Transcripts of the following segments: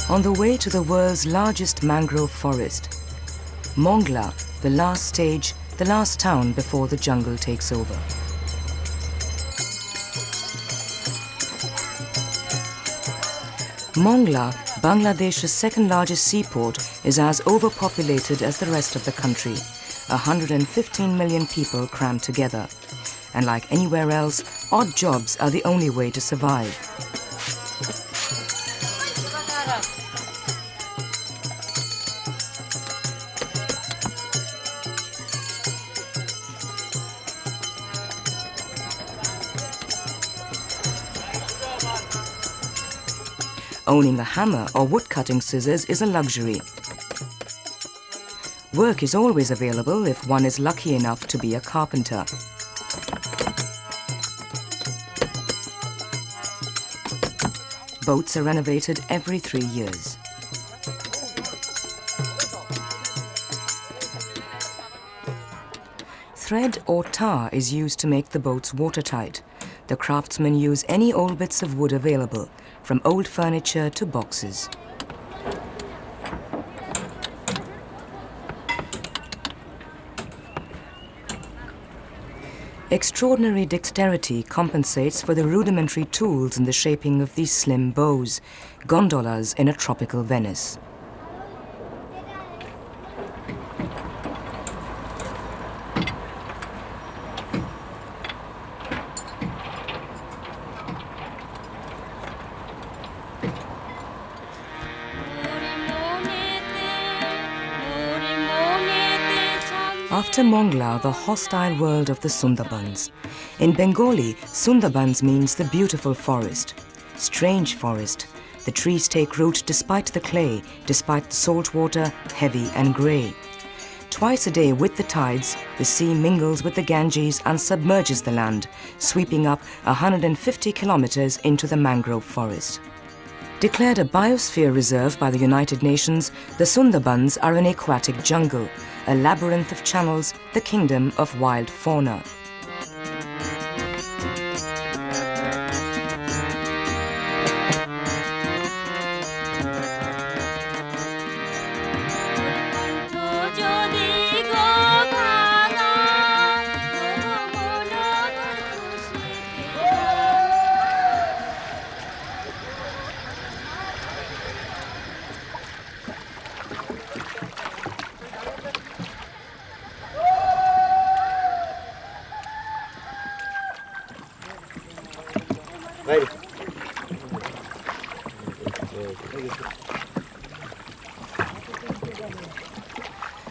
on the way to the world's largest mangrove forest. Mongla, the last stage, the last town before the jungle takes over. Mongla, Bangladesh's second largest seaport, is as overpopulated as the rest of the country. 115 million people crammed together. And like anywhere else, odd jobs are the only way to survive. Owning a hammer or wood-cutting scissors is a luxury. Work is always available if one is lucky enough to be a carpenter. Boats are renovated every 3 years. Thread or tar is used to make the boats watertight. The craftsmen use any old bits of wood available, from old furniture to boxes. Extraordinary dexterity compensates for the rudimentary tools in the shaping of these slim bows, gondolas in a tropical Venice. After Mongla, the hostile world of the Sundarbans. In Bengali, Sundarbans means the beautiful forest. Strange forest. The trees take root despite the clay, despite the salt water, heavy and grey. Twice a day with the tides, the sea mingles with the Ganges and submerges the land, sweeping up 150 kilometers into the mangrove forest. Declared a biosphere reserve by the United Nations, the Sundarbans are an aquatic jungle, a labyrinth of channels, the kingdom of wild fauna.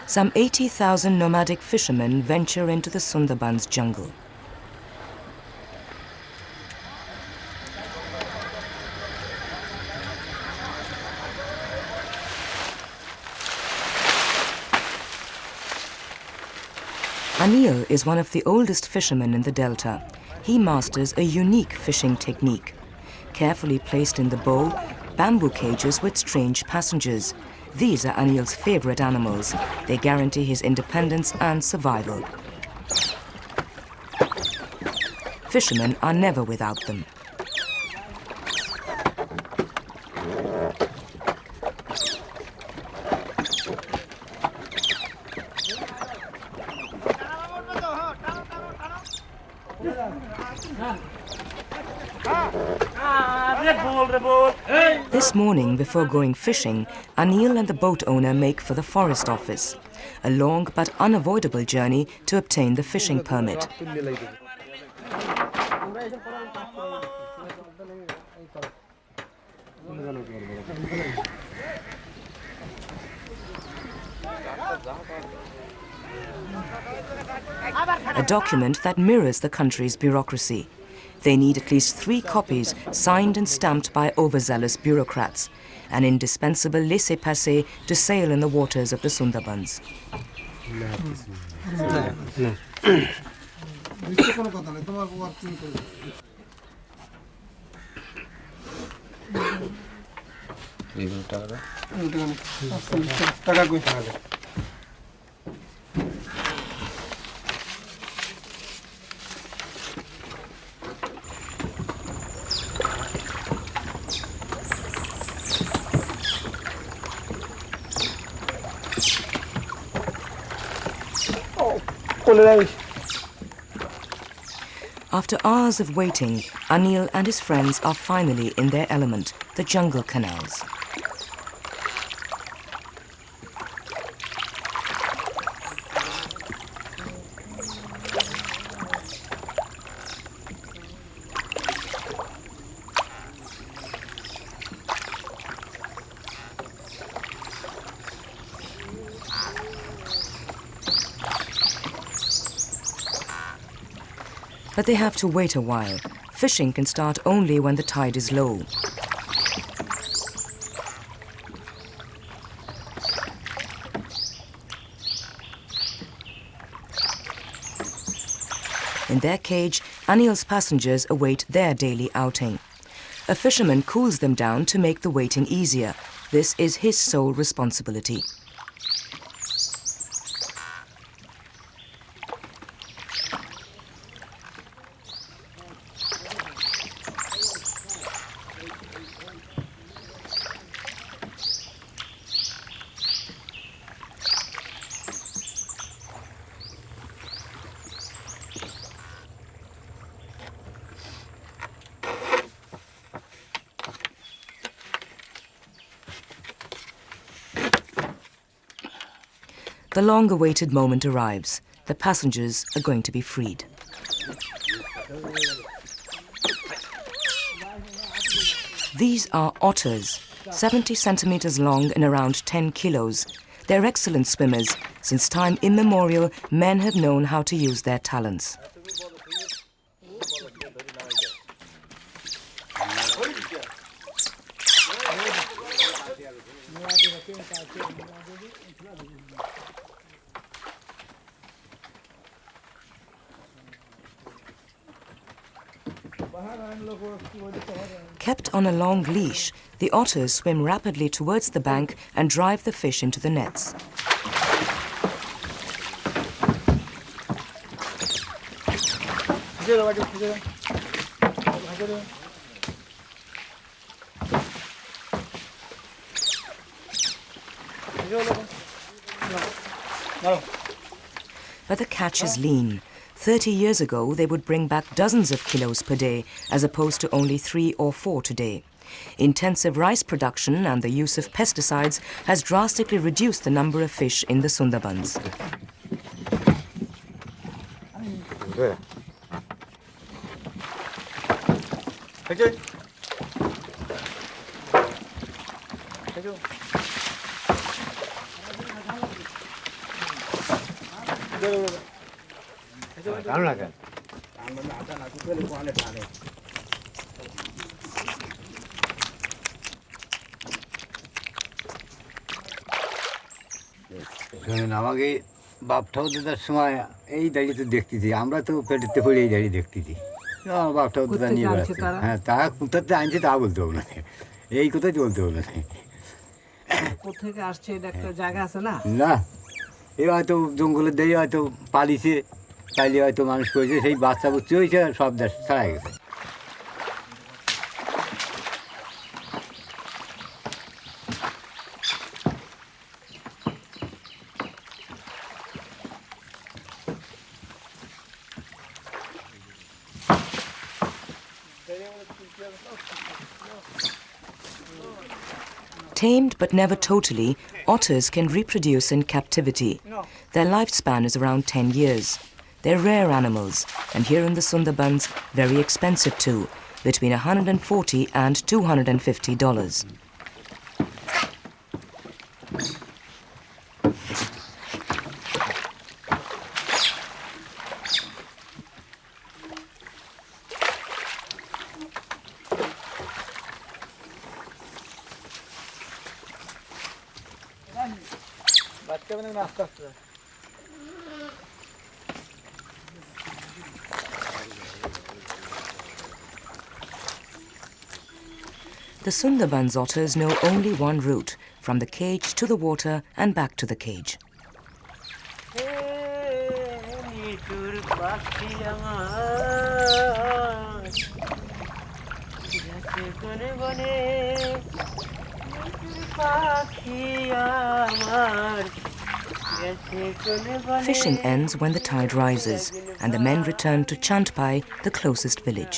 Some 80,000 nomadic fishermen venture into the Sundarbans jungle. Anil is one of the oldest fishermen in the delta. He masters a unique fishing technique. Carefully placed in the bow, bamboo cages with strange passengers. These are Anil's favorite animals. They guarantee his independence and survival. Fishermen are never without them. This morning, before going fishing, Anil and the boat owner make for the forest office. A long but unavoidable journey to obtain the fishing permit. A document that mirrors the country's bureaucracy. They need at least 3 copies signed and stamped by overzealous bureaucrats, an indispensable laissez-passer to sail in the waters of the Sundarbans. After hours of waiting, Anil and his friends are finally in their element, the jungle canals. But they have to wait a while. Fishing can start only when the tide is low. In their cage, Anil's passengers await their daily outing. A fisherman cools them down to make the waiting easier. This is his sole responsibility. The long-awaited moment arrives. The passengers are going to be freed. These are otters, 70 centimeters long and around 10 kilos. They're excellent swimmers. Since time immemorial, men have known how to use their talents. Kept on a long leash, the otters swim rapidly towards the bank and drive the fish into the nets. But the catch is lean. 30 years ago, they would bring back dozens of kilos per day, as opposed to only 3 or 4 today. Intensive rice production and the use of pesticides has drastically reduced the number of fish in the Sundarbans. আমাকে বাপটাও দাদার সময় এই দাঁড়িয়ে তো দেখতেছি, আমরা তো পেটেতে পড়ে এই দাঁড়িয়ে দেখতেছি। আমার বাপটাও দাদা নিয়ে বেড়াচ্ছে। হ্যাঁ, তারা কোথাতে আনছে তা বলতে হবে না, এই কোথায় বলতে হবে না। কোথেকে আসছে এটা একটা জায়গা আছে না? না, এই হয়তো জঙ্গলের দিকে হয়তো পালিছে, পালিয়ে হয়তো মানুষ করেছে, সেই বাচ্চা বুচ্চি হয়েছে, সব দেশ ছাড়া গেছে। Tamed but never totally, otters can reproduce in captivity. Their lifespan is around 10 years. They're rare animals, and here in the Sundarbans, very expensive too, between $140 and $250. The Sundarbans otters know only one route, from the cage to the water and back to the cage. Fishing ends when the tide rises, and the men return to Chandpai, the closest village.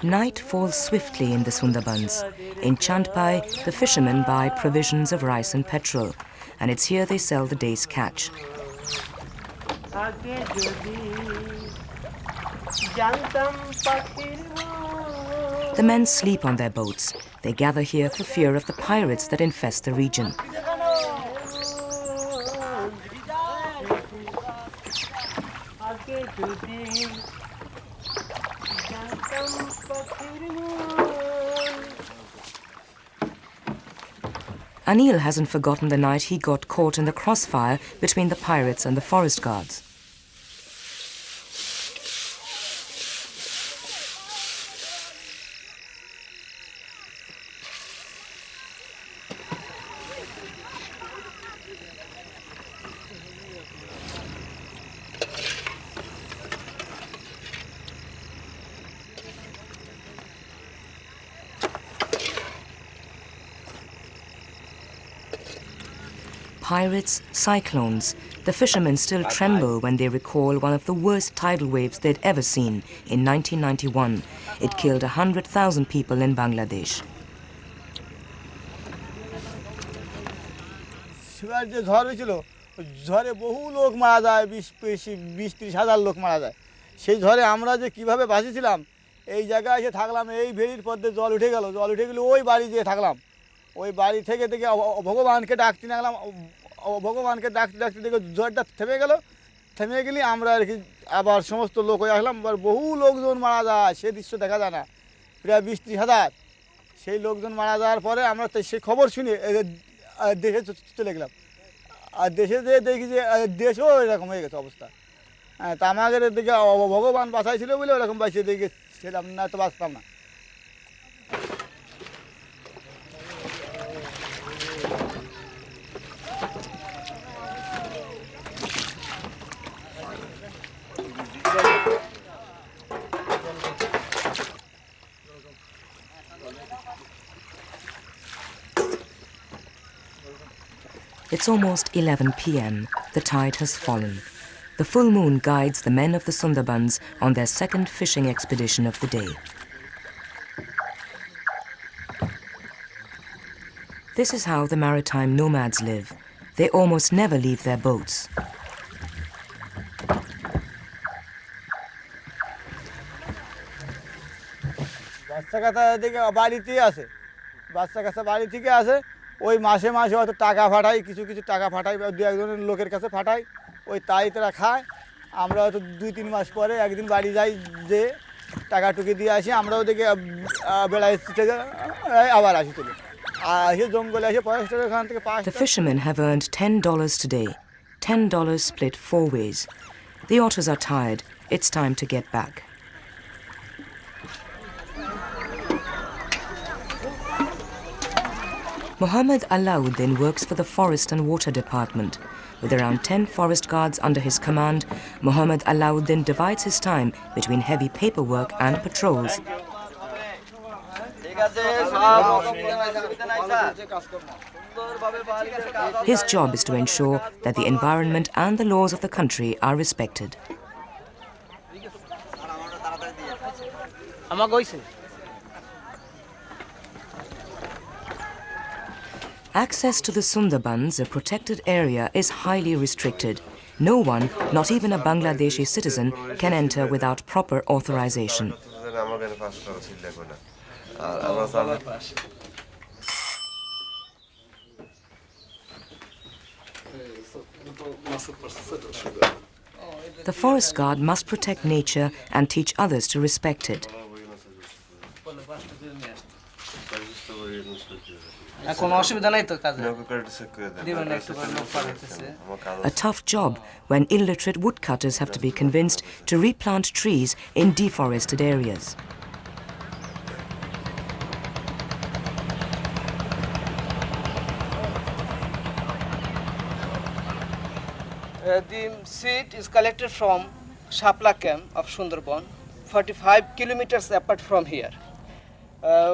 Night falls swiftly in the Sundarbans. In Chandpai, the fishermen buy provisions of rice and petrol, and it's here they sell the day's catch. The men sleep on their boats. They gather here for fear of the pirates that infest the region. Anil hasn't forgotten the night he got caught in the crossfire between the pirates and the forest guards. Pirates, cyclones. The fishermen still tremble when they recall one of the worst tidal waves they'd ever seen in 1991. It killed 100,000 people in Bangladesh. যে ঝড় হয়েছিল ঝড়ে বহু লোক মারা যায় 20-30 হাজার লোক মারা যায় সেই ঝড়ে আমরা যে কিভাবে বাঁচিয়েছিলাম এই জায়গায় এসে থাকলাম এই ভেড়ির পথে জল উঠে গেল ওই বাড়ি যেয়ে থাকলাম ওই বাড়ি থেকে ভগবানকে ডাকতে লাগলাম ভগবানকে ডাকতে দেখে ঝড়টা থেমে গেলে আমরা আর কি আবার সমস্ত লোক হয়ে আসলাম আবার বহু লোকজন মারা যায় সে দৃশ্য দেখা যায় না প্রায় 20-30 হাজার সেই লোকজন মারা যাওয়ার পরে আমরা সেই খবর শুনে দেশে চলে গেলাম আর দেশে যেয়ে দেখি যে দেশও এরকম হয়ে গেছে অবস্থা হ্যাঁ তা আমাদের দিকে ভগবান বাঁচাইছিল বলে ওরকম বাঁচিয়ে দিয়ে গেছিলাম না তো বাঁচতাম না It's almost 11 p.m. The tide has fallen. The full moon guides the men of the Sundarbans on their second fishing expedition of the day. This is how the maritime nomads live. They almost never leave their boats. ওই মাসে হয়তো টাকা ফাটাই কিছু টাকা ফাটাই বা দু একজনের লোকের কাছে ফাটাই ওই তাই তারা খায় আমরা হয়তো 2-3 মাস পরে একদিন বাড়ি যাই যে টাকা টুকি দিয়ে আসি আমরা ওদিকে বেড়াই থেকে আবার আসি চলে আসে জঙ্গলে এসে ফরেস্টের ওখান থেকে The fishermen have earned $10 today. $10 split 4 ways. The otters are tired. It's time to get back. Muhammad Alauddin works for the Forest and Water Department. With around 10 forest guards under his command, Muhammad Alauddin divides his time between heavy paperwork and patrols. His job is to ensure that the environment and the laws of the country are respected. Access to the Sundarbans, a protected area, is highly restricted. No one, not even a Bangladeshi citizen, can enter without proper authorization. The forest guard must protect nature and teach others to respect it. A tough job when illiterate woodcutters have to be convinced to replant trees in deforested areas. The seed is collected from Shapla camp of Sundarbans, 45 kilometers apart from here.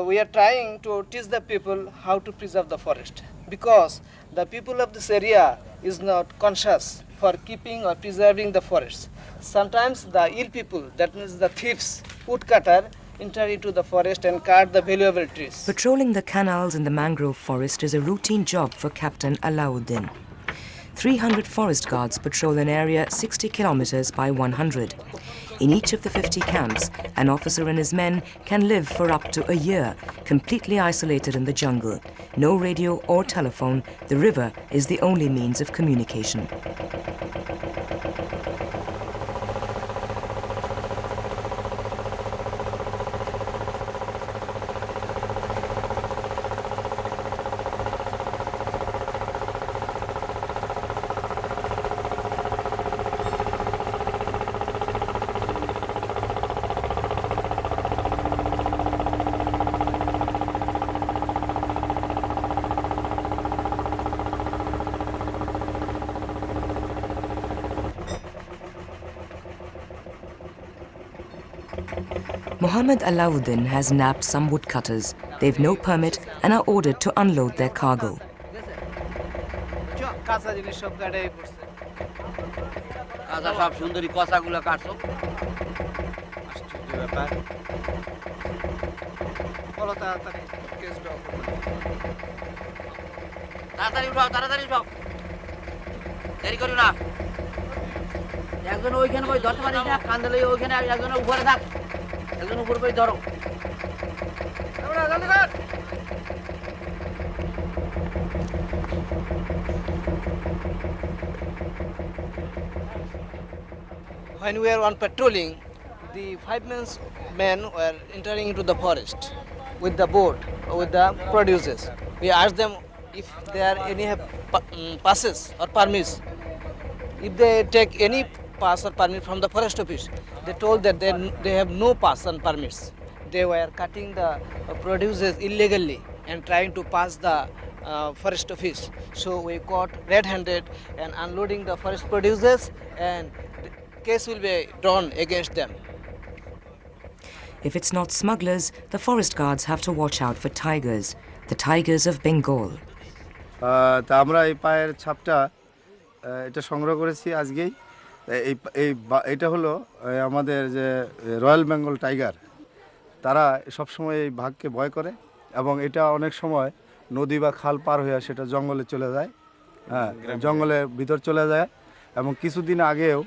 We are trying to teach the people how to preserve the forest because the people of this area is not conscious for keeping or preserving the forests. Sometimes the ill people, that means the thieves, woodcutter, enter into the forest and cut the valuable trees. Patrolling the canals in the mangrove forest is a routine job for Captain Alauddin. 300 forest guards patrol an area 60 kilometers by 100. In each of the 50 camps, an officer and his men can live for up to a year, completely isolated in the jungle. No radio or telephone, the river is the only means of communication. Muhammad Alauddin has nabbed some woodcutters. They've no permit and are ordered to unload their cargo. কাঁচা জিনিস সব গাড়াই পড়ছে কাঁচা সব সুন্দরী কষাগুলো কাটছো আশ্চর্য ব্যাপার বলো তাড়াতাড়ি কেস ড্রপ তাড়াতাড়ি উঠাও দেরি করো না একজন ওইখানে বই ধরতে পারিস না কান্দলে ওইখানে একজন উপরে থাক একজন উপরে বই ধরো When we were on patrolling, the men were entering into the forest with the boat or with the producers. We asked them if there are any passes or permits. If they take any pass or permit from the forest office, they told that they have no pass and permits. They were cutting the producers illegally and trying to pass the forest office. So we caught red-handed and unloading the forest producers, and the case will be drawn against them. If it's not smugglers, the forest guards have to watch out for tigers, the tigers of Bengal. তা আমরা এই পায়ের ছাপটা এটা সংগ্রহ করেছি আজকেই এটা হলো আমাদের যে রয়্যাল বেঙ্গল টাইগার তারা সবসময় এই বাঘকে ভয় করে এবং এটা অনেক সময় নদী বা খাল পার হয়ে সেটা জঙ্গলে চলে যায় হ্যাঁ জঙ্গলের ভিতর চলে যায় এবং কিছুদিন আগেও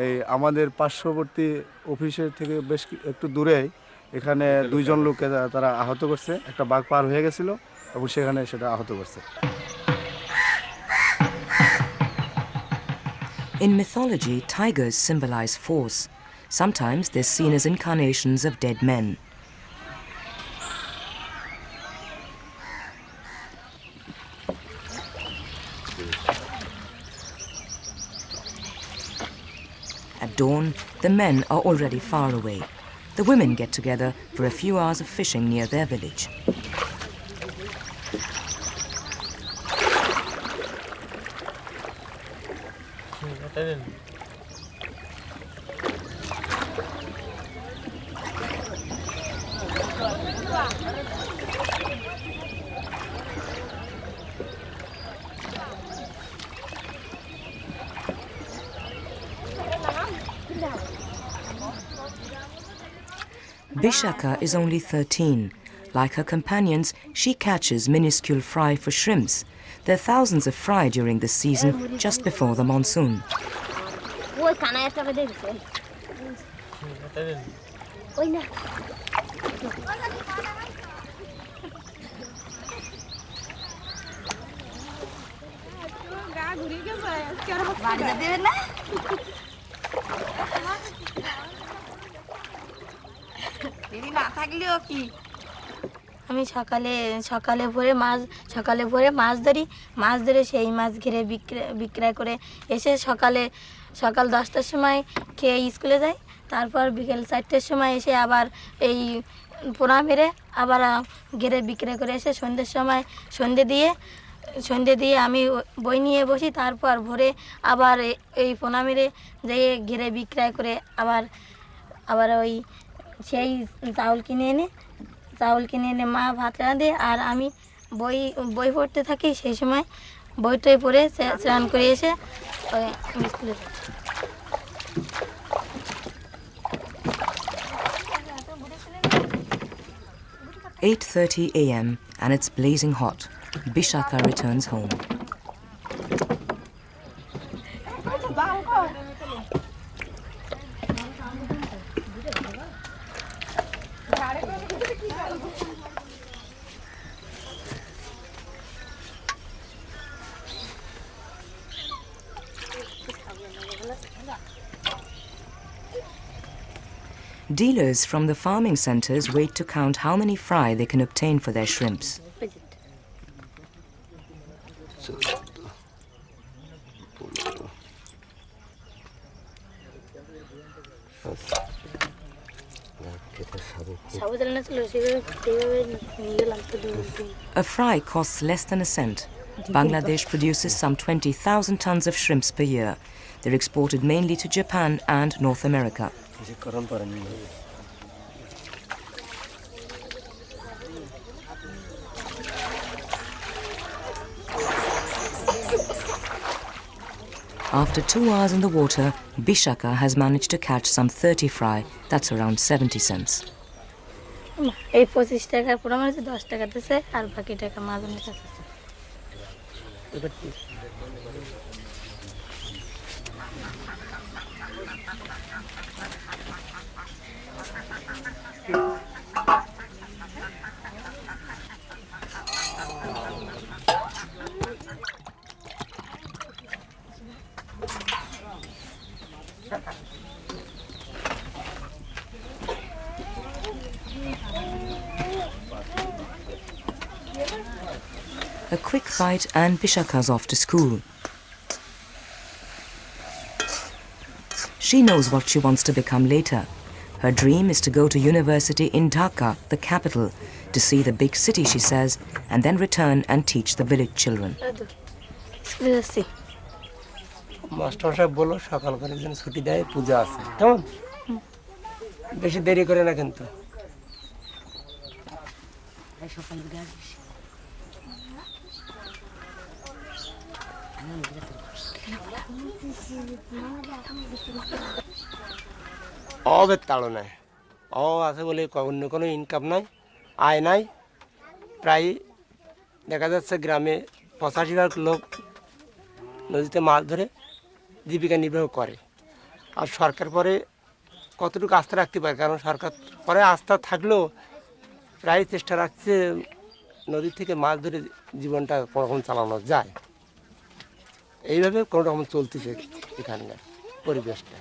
এই আমাদের পার্শ্ববর্তী অফিসের থেকে বেশ একটু দূরেই এখানে দুইজন লোককে তারা আহত করছে একটা বাঘ পার হয়ে গেছিল এবং সেখানে সেটা আহত করছে In mythology, tigers symbolize force. Sometimes they're seen as incarnations of dead men. At dawn, the men are already far away. The women get together for a few hours of fishing near their village. Bishaka is only 13. Like her companions, she catches minuscule fry for shrimps. There are thousands of fry during this season, just before the monsoon. আমি সকালে ভোরে মাছ ধরি সেই মাছ ঘিরে বিক্রয় করে এসে সকাল 10টার সময় খেয়ে স্কুলে যাই তারপর বিকেল 4টার সময় এসে আবার এই পোনা মেরে আবার ঘিরে বিক্রয় করে এসে সন্ধ্যে দিয়ে সন্ধ্যে দিয়ে আমি বই নিয়ে বসি, তারপর ভোরে আবার এই পোনা মেরে যেয়ে ঘিরে বিক্রয় করে আবার আবার ওই সেই চাউল কিনে এনে মা ভাত রাঁধে, আর আমি বই বই পড়তে থাকি। সেই সময় বইটাই পড়ে স্নান করে এসে আমি স্কুলে যাই। 8:30 a.m. and it's blazing hot. Bishaka returns home. Dealers from the farming centres wait to count how many fry they can obtain for their shrimps. A fry costs less than a cent. Bangladesh produces some 20,000 tons of shrimps per year. They're exported mainly to Japan and North America. After 2 hours in the water, Bishaka has managed to catch some 30 fry. That's around 70 cents. এই 25 টাকা পুরো মানে 10 টাকা দিছে, আর বাকি টাকা মাঝনের কাছে। A quick bite and Bishaka's off to school. She knows what she wants to become later. Her dream is to go to university in Dhaka, the capital, to see the big city, she says, and then return and teach the village children. Master সাহেব বলো সকাল করে যেন ছুটি দেয়, পূজা আছে, কেমন? বেশি দেরি করে না কিন্তু। অবের তাড়নায় আছে বলে অন্য কোনো ইনকাম নাই, আয় নাই। প্রায় দেখা যাচ্ছে গ্রামে 85% লোক নদীতে মাছ ধরে জীবিকা নির্বাহ করে। আর সরকার পরে কতটুকু আস্থা রাখতে পারে, কারণ সরকার পরে আস্থা থাকলেও প্রায় চেষ্টা রাখছে নদী থেকে মাছ ধরে জীবনটা কোনোরকম চালানো যায়। এইভাবে কোনোরকম চলতেছে এখানকার পরিবেশটা।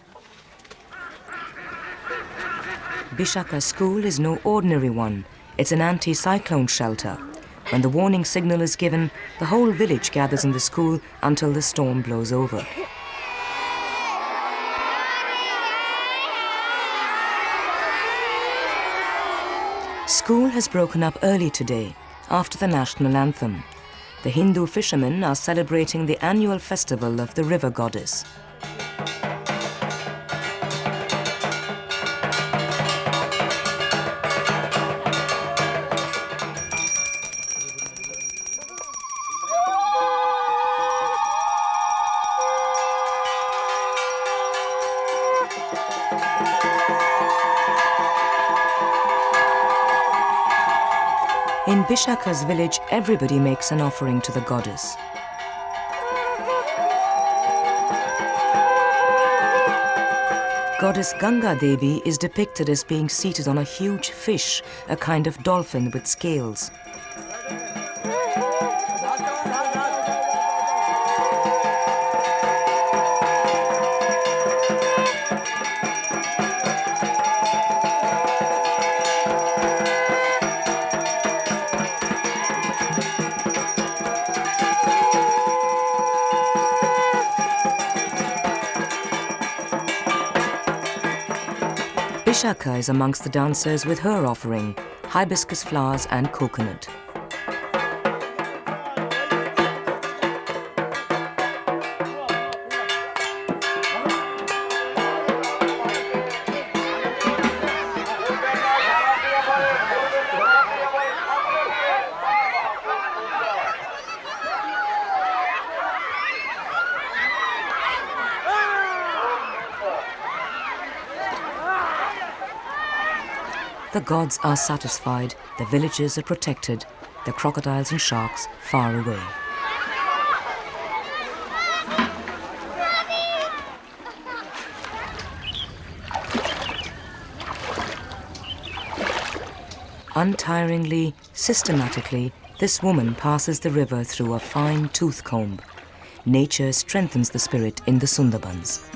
Bishaka School is no ordinary one. It's an anti-cyclone shelter. When the warning signal is given, the whole village gathers in the school until the storm blows over. School has broken up early today, after the national anthem. The Hindu fishermen are celebrating the annual festival of the river goddess. In Bishaka's village, everybody makes an offering to the goddess. Goddess Ganga Devi is depicted as being seated on a huge fish, a kind of dolphin with scales. Bishaka is amongst the dancers with her offering, hibiscus flowers and coconut. the gods are satisfied, the villages are protected, the crocodiles and sharks far away. Untiringly, systematically, this woman passes the river through a fine tooth comb. Nature strengthens the spirit in the Sundarbans.